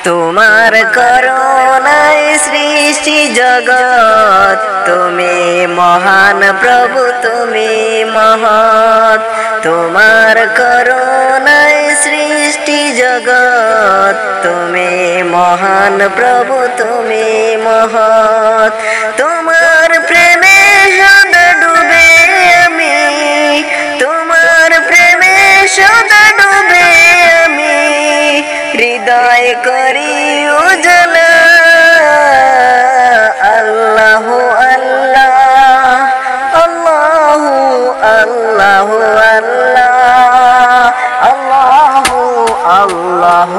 তোমার করুণায় সৃষ্টি জগৎ, তুমি মহান প্রভু, তুমি মহৎ। তোমার করুণায় সৃষ্টি জগৎ, তুমি মহান প্রভু, তুমি মহৎ। তোমার প্রেমে সদা ডুবে আমি, তোমার প্রেমে সদা ডুবে আমি, হৃদয় করি উজালা। আল্লাহ আল্লাহ আল্লাহ আল্লাহ আল্লাহ আল্লাহ আল্লাহ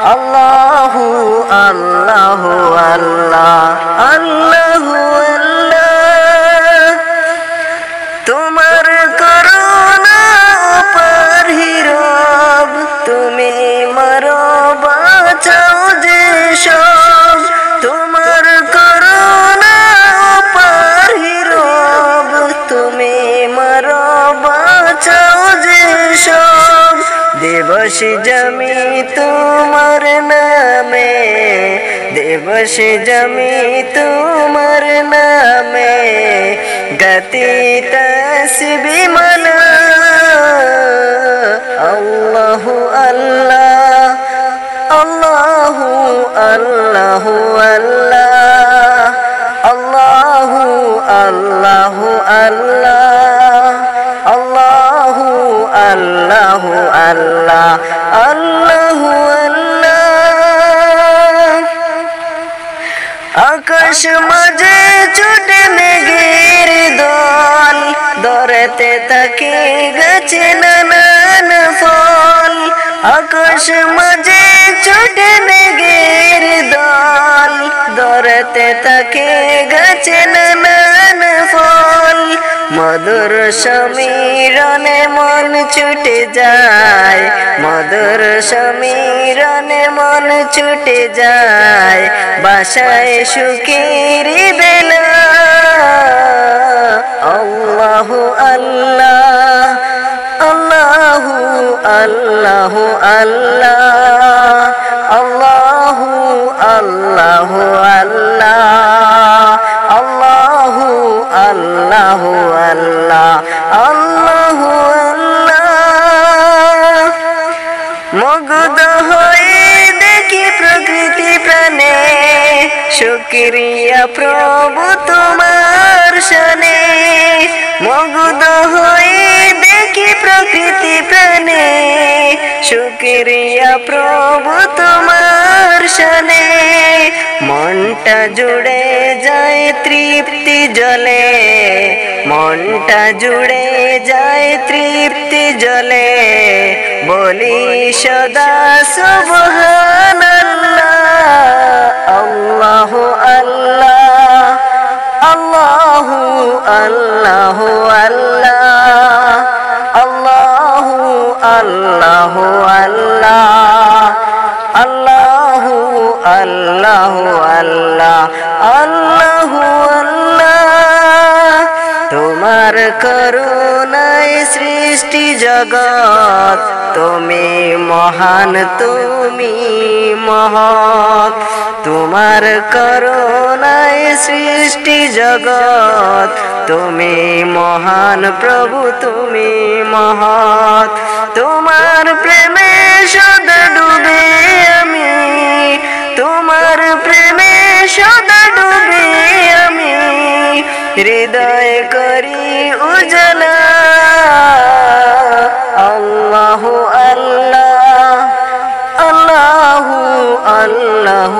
আল্লাহ আল্লাহ আল্লাহ আল্লাহ। তোমার করুণা অপার হিরব, তুমি মারো বাঁচাও যে সব। তোমার করুণা অপার হিরব, তুমি মারো বাঁচাও যে সব। দিবস জমি তোমার নামে, দিবস জমি তোমার নামে, গতি তসবি মালা। আল্লাহ আল্লাহ আল্লাহ আল্লাহ আল্লাহ আল্লাহ আল্লাহ আল্লাহ আল্লাহ আল্লাহ আল্লাহ। আকাশ মাঝে ছুটে মেঘের দল, ধরতে তাকে গাছে নানান ফল। আকাশ মাঝে ছুটে মেঘের দল, ধরতে তাকে গাছে নানান ফল। মধুর সমীরণে মন ছুটে যায়, মধুর সমীরণে মন ছুটে যায়, বাসায় সুখের বেলা। আল্লাহ আল্লাহ আল্লাহ আল্লাহ আল্লাহ আল্লাহ আল্লাহ আল্লাহ আল্লাহ আল্লাহ আল্লাহ। মুগ্ধ হয়ে দেখি প্রকৃতি প্রাণে, শুকরিয়া প্রভু তোমার শানে। মুগ্ধ হয়ে দেখি প্রকৃতি প্রাণে, শুকরিয়া প্রভু তোমার শানে। মনটা জুড়ে যায় তৃপ্তি জলে, মনটা জুড়ে যায় তৃপ্তি জলে, বলি সদা সুবহানাল্লাহ। আল্লাহ আল্লাহ আল্লাহ আল্লাহ আল্লাহ আল্লাহ আল্লাহ আল্লাহ আল্লাহ আল্লাহ আল্লাহ। তোমার করুণায় সৃষ্টি জগৎ, তুমি মহান, তুমি মহৎ। তোমার করুণায় সৃষ্টি জগৎ, তুমি মহান প্রভু, তুমি মহৎ। তোমার প্রেমে সদা ডুবে আমি, তোমার প্রেমে সদা ডুবে আমি, হৃদয় করি উজালা। আল্লাহ আল্লাহ আল্লাহ আল্লাহ